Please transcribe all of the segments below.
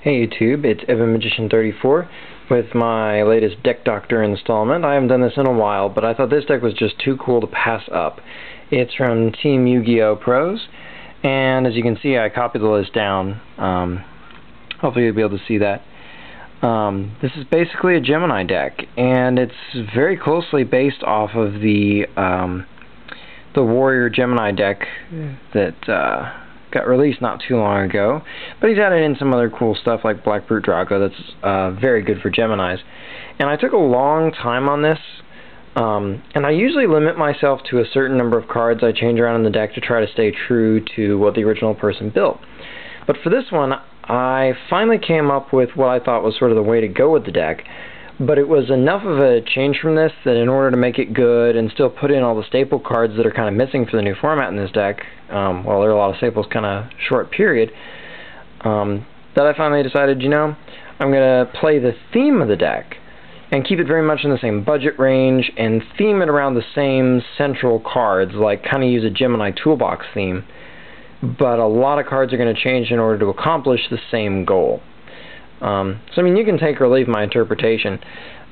Hey YouTube, it's EvanMagician34 with my latest Deck Doctor installment. I haven't done this in a while, but I thought this deck was just too cool to pass up. It's from TeamYGOPros, and as you can see, I copied the list down. Hopefully you'll be able to see that. This is basically a Gemini deck, and it's very closely based off of the Warrior Gemini deck that got released not too long ago, but he's added in some other cool stuff like Black Brute Draco that's very good for Geminis. And I took a long time on this, and I usually limit myself to a certain number of cards I change around in the deck to try to stay true to what the original person built. But for this one, I finally came up with what I thought was sort of the way to go with the deck, but it was enough of a change from this that in order to make it good and still put in all the staple cards that are kind of missing for the new format in this deck, well, there are a lot of staples kind of short period, that I finally decided, you know, I'm going to play the theme of the deck and keep it very much in the same budget range and theme it around the same central cards, like kind of use a Gemini toolbox theme, but a lot of cards are going to change in order to accomplish the same goal. So I mean, you can take or leave my interpretation.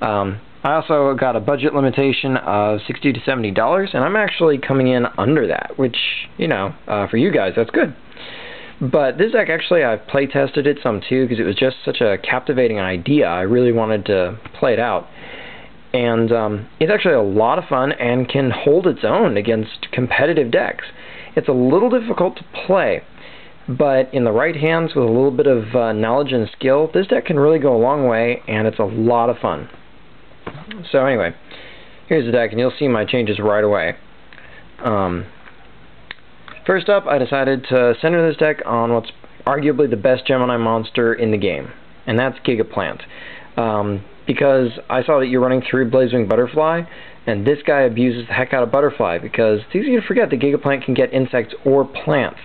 I also got a budget limitation of $60 to $70, and I'm actually coming in under that, which, you know, for you guys, that's good. But this deck, actually, I've play tested it some too, because it was just such a captivating idea. I really wanted to play it out. And it's actually a lot of fun and can hold its own against competitive decks. It's a little difficult to play, but in the right hands with a little bit of knowledge and skill, this deck can really go a long way, and it's a lot of fun. So anyway, here's the deck, and you'll see my changes right away. First up, I decided to center this deck on what's arguably the best Gemini monster in the game, and that's Gigaplant. Because I saw that you're running through Blazewing Butterfly, and this guy abuses the heck out of Butterfly, because it's easy to forget that Gigaplant can get insects or plants.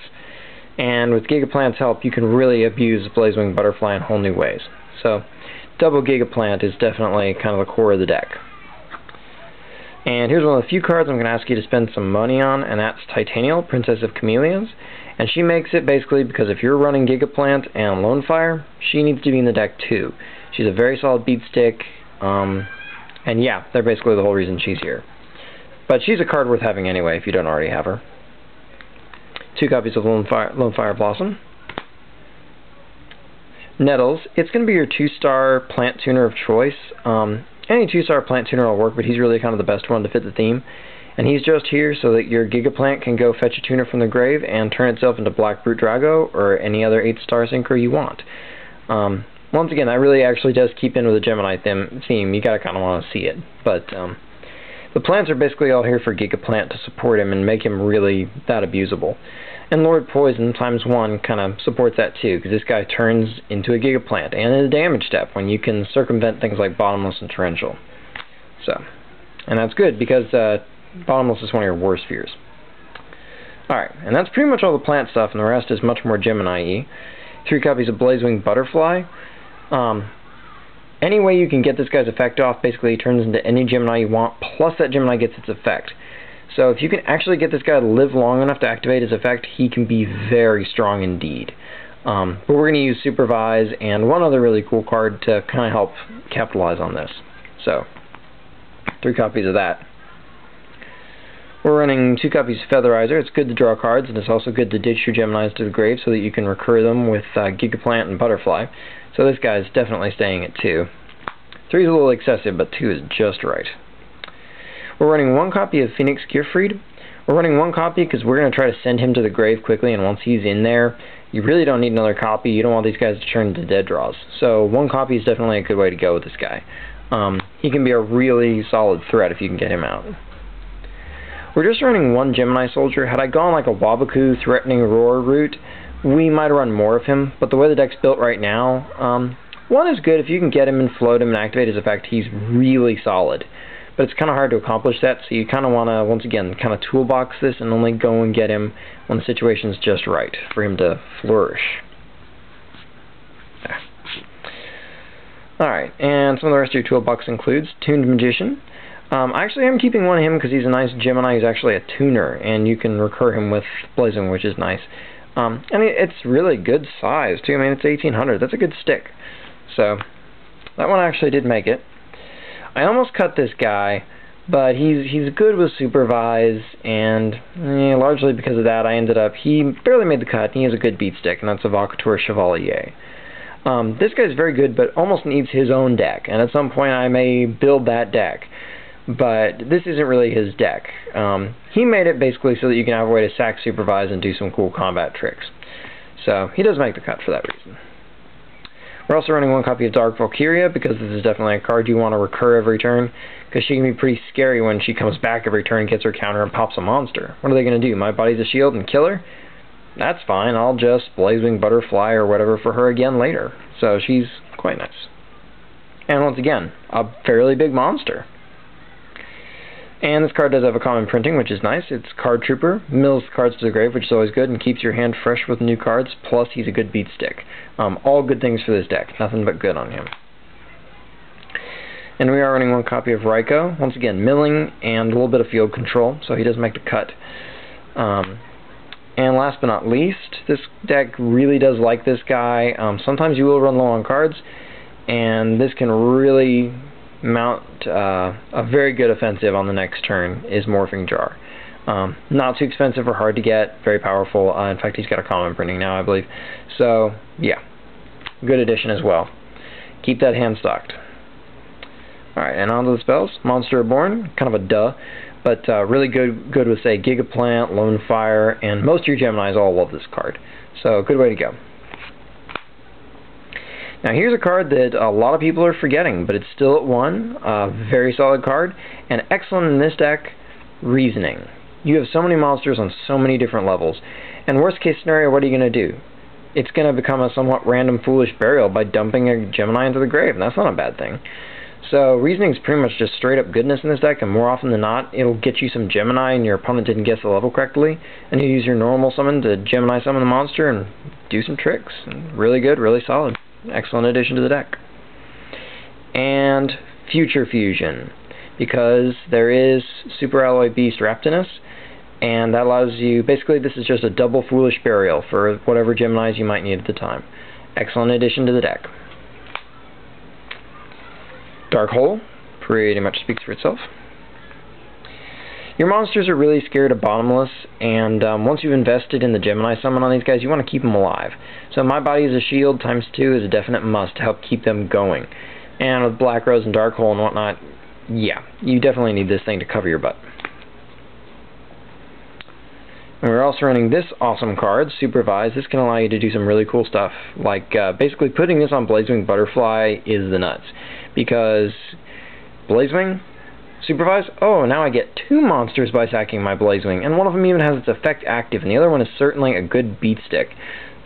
And with Gigaplant's help, you can really abuse Blazewing Butterfly in whole new ways. So, double Gigaplant is definitely kind of the core of the deck. And here's one of the few cards I'm going to ask you to spend some money on, and that's Titanial, Princess of Chameleons. And she makes it basically because if you're running Gigaplant and Lonefire, she needs to be in the deck too. She's a very solid beat stick, and yeah, they're basically the whole reason she's here. But she's a card worth having anyway if you don't already have her. 2 copies of Lonefire Blossom. Nettles, it's going to be your 2-star plant tuner of choice. Any 2-star plant tuner will work, but he's really kind of the best one to fit the theme. And he's just here so that your Gigaplant can go fetch a tuner from the grave and turn itself into Black Brute Draco or any other 8-star sinker you want. Once again, that really actually does keep in with the Gemini theme. You gotta kind of want to see it. But the plants are basically all here for Gigaplant to support him and make him really that abusable. And Lord Poison ×1 kind of supports that too, because this guy turns into a Gigaplant, and in a damage step when you can circumvent things like Bottomless and Torrential. So, and that's good, because Bottomless is one of your worst fears. Alright, and that's pretty much all the plant stuff, and the rest is much more Gemini-y. 3 copies of Blazewing Butterfly. Any way you can get this guy's effect off, basically he turns into any Gemini you want, plus that Gemini gets its effect. So if you can actually get this guy to live long enough to activate his effect, he can be very strong indeed. But we're going to use Supervise and one other really cool card to kind of help capitalize on this. So, 3 copies of that. We're running 2 copies of Featherizer. It's good to draw cards, and it's also good to ditch your Geminis to the grave so that you can recur them with Gigaplant and Butterfly. So this guy's definitely staying at 2. 3 is a little excessive, but 2 is just right. We're running 1 copy of Phoenix Gearfried. We're running 1 copy because we're going to try to send him to the grave quickly, and once he's in there, you really don't need another copy. You don't want these guys to turn into dead draws. So 1 copy is definitely a good way to go with this guy. He can be a really solid threat if you can get him out. We're just running 1 Gemini Soldier. Had I gone like a Wabaku Threatening Roar route, we might have run more of him, but the way the deck's built right now, 1 is good. If you can get him and float him and activate his effect, he's really solid. But it's kind of hard to accomplish that, so you kind of want to, once again, kind of toolbox this and only go and get him when the situation's just right for him to flourish. Alright, and some of the rest of your toolbox includes Tuned Magician. Actually, I'm keeping 1 of him because he's a nice Gemini. He's actually a tuner, and you can recur him with Blazing, which is nice. And it's really good size, too. I mean, it's 1800. That's a good stick. So, that one actually did make it. I almost cut this guy, but he's good with Supervise, and largely because of that, I ended up, he barely made the cut, and he has a good beat stick, and that's a Evocateur Chevalier. This guy's very good, but almost needs his own deck, and at some point I may build that deck. But this isn't really his deck. He made it basically so that you can have a way to sack Supervise and do some cool combat tricks. So, he does make the cut for that reason. We're also running one copy of Dark Valkyria, because this is definitely a card you want to recur every turn, because she can be pretty scary when she comes back every turn, gets her counter, and pops a monster. What are they going to do? My body's a shield and kill her? That's fine, I'll just Blazewing Butterfly or whatever for her again later. So she's quite nice. And once again, a fairly big monster. And this card does have a common printing, which is nice. It's Card Trooper, mills cards to the grave, which is always good, and keeps your hand fresh with new cards, plus he's a good beat stick. All good things for this deck. Nothing but good on him. And we are running one copy of Raikou. Once again, milling and a little bit of field control, so he does make the cut. And last but not least, this deck really does like this guy. Sometimes you will run low on cards, and this can really mount a very good offensive on the next turn, is Morphing Jar. Not too expensive or hard to get, very powerful. In fact, he's got a common printing now, I believe. So, yeah, good addition as well. Keep that hand stocked. Alright, and on to the spells. Monster Reborn, kind of a duh, but really good with, say, Gigaplant, Lone Fire, and most of your Geminis all love this card. So, good way to go. Now here's a card that a lot of people are forgetting, but it's still at 1, a very solid card, and excellent in this deck, Reasoning. You have so many monsters on so many different levels, and worst case scenario, what are you going to do? It's going to become a somewhat random foolish burial by dumping a Gemini into the grave, and that's not a bad thing. So Reasoning is pretty much just straight up goodness in this deck, and more often than not, it'll get you some Gemini and your opponent didn't guess the level correctly, and you use your normal summon to Gemini summon the monster and do some tricks. Really good, really solid. Excellent addition to the deck. And Future Fusion, because there is Super Alloy Beast Raptinus, and that allows you, basically this is just a double Foolish Burial for whatever Geminis you might need at the time. Excellent addition to the deck. Dark Hole, pretty much speaks for itself. Your monsters are really scared of Bottomless, and once you've invested in the Gemini summon on these guys, you want to keep them alive. So My Body is a Shield ×2 is a definite must to help keep them going. And with Black Rose and Dark Hole and whatnot, yeah, you definitely need this thing to cover your butt. And we're also running this awesome card, Supervise. This can allow you to do some really cool stuff, like basically putting this on Blazewing Butterfly is the nuts. Because Blazewing, Supervise, oh, now I get 2 monsters by sacking my Blazewing, and one of them even has its effect active, and the other one is certainly a good beat stick.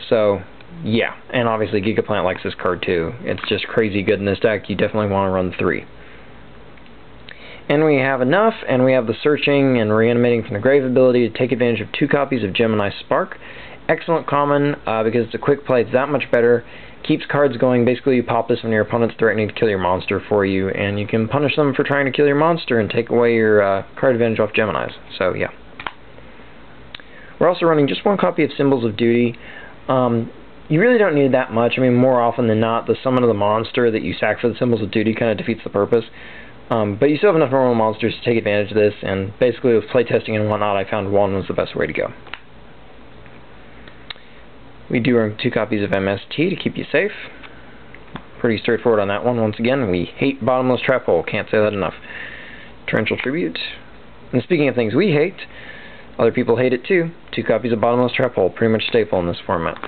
So, yeah, and obviously Gigaplant likes this card too. It's just crazy good in this deck. You definitely want to run 3. And we have enough, and we have the Searching and Reanimating from the Grave ability to take advantage of 2 copies of Gemini Spark. Excellent common, because it's a quick play, it's that much better. Keeps cards going. Basically, you pop this when your opponent's threatening to kill your monster for you, and you can punish them for trying to kill your monster and take away your card advantage off Geminis. So, yeah. We're also running just 1 copy of Symbols of Duty. You really don't need that much. I mean, more often than not, the summon of the monster that you sack for the Symbols of Duty kind of defeats the purpose. But you still have enough normal monsters to take advantage of this, and basically with playtesting and whatnot, I found 1 was the best way to go. We do run 2 copies of MST to keep you safe. Pretty straightforward on that one. Once again, we hate Bottomless Trap Hole. Can't say that enough. Torrential Tribute. And speaking of things we hate, other people hate it too. 2 copies of Bottomless Trap Hole. Pretty much staple in this format.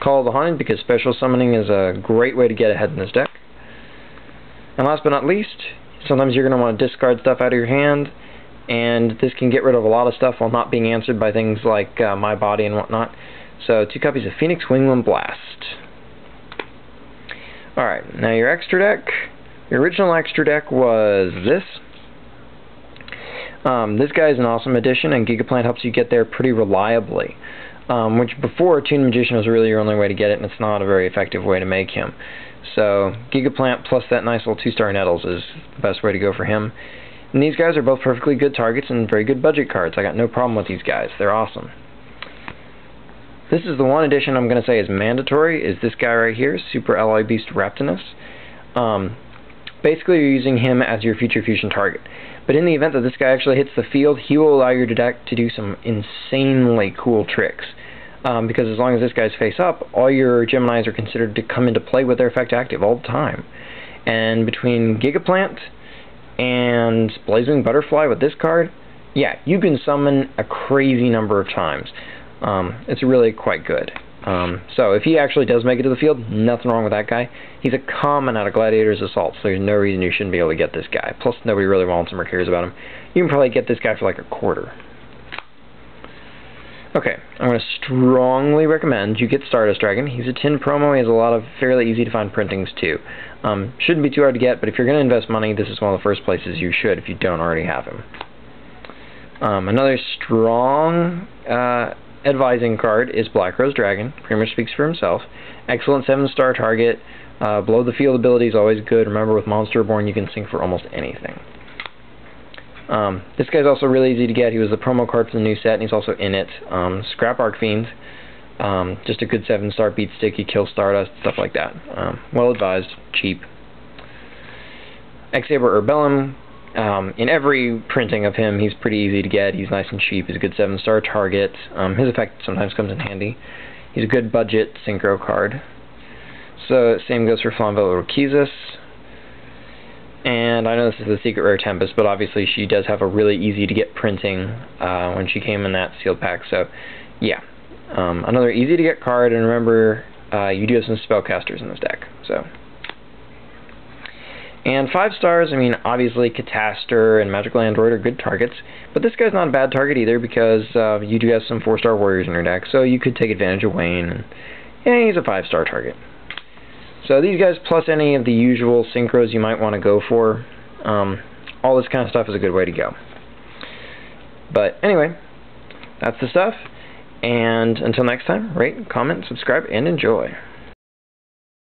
Call of the Haunted, because special summoning is a great way to get ahead in this deck. And last but not least, sometimes you're going to want to discard stuff out of your hand, and this can get rid of a lot of stuff while not being answered by things like My Body and whatnot. So 2 copies of Phoenix Wingland Blast. Alright, now your extra deck. Your original extra deck was this. This guy is an awesome addition, and Gigaplant helps you get there pretty reliably. Which before, Toon Magician was really your only way to get it, and it's not a very effective way to make him. So Gigaplant plus that nice little 2-star Nettles is the best way to go for him. And these guys are both perfectly good targets and very good budget cards. I got no problem with these guys. They're awesome. This is the one addition I'm going to say is mandatory, is this guy right here, Super Alloy Beast Raptinus. Basically, you're using him as your future fusion target. But in the event that this guy actually hits the field, he will allow your deck to do some insanely cool tricks. Because as long as this guy's face up, all your Geminis are considered to come into play with their effect active all the time. And between Gigaplant and Blazewing Butterfly with this card, yeah, you can summon a crazy number of times. It's really quite good. So if he actually does make it to the field, nothing wrong with that guy. He's a common out of Gladiator's Assault, so there's no reason you shouldn't be able to get this guy. Plus, nobody really wants him or cares about him. You can probably get this guy for like a quarter. Okay, I'm going to strongly recommend you get Stardust Dragon. He's a tin promo. He has a lot of fairly easy to find printings too. Shouldn't be too hard to get, but if you're going to invest money, this is one of the first places you should if you don't already have him. Another strong advising card is Black Rose Dragon. Pretty much speaks for himself. Excellent 7-star target. Below the field ability is always good. Remember, with Monster Reborn, you can sync for almost anything. This guy's also really easy to get. He was the promo card for the new set, and he's also in it. Scrap Arcfiend. Just a good 7-star beat stick. You kill Stardust, stuff like that. Well advised, cheap. X-Saber Urbellum. In every printing of him, he's pretty easy to get. He's nice and cheap. He's a good 7-star target. His effect sometimes comes in handy. He's a good budget synchro card. So, same goes for Flamvell Urquizus. And I know this is the Secret Rare Tempest, but obviously she does have a really easy to get printing when she came in that sealed pack. So, yeah. Another easy to get card, and remember, you do have some spellcasters in this deck. So. And 5 stars, I mean, obviously Catastor and Magical Android are good targets, but this guy's not a bad target either because you do have some 4-star warriors in your deck, so you could take advantage of Wayne, and yeah, he's a 5-star target. So these guys, plus any of the usual synchros you might want to go for, all this kind of stuff is a good way to go. But anyway, that's the stuff, and until next time, rate, comment, subscribe, and enjoy.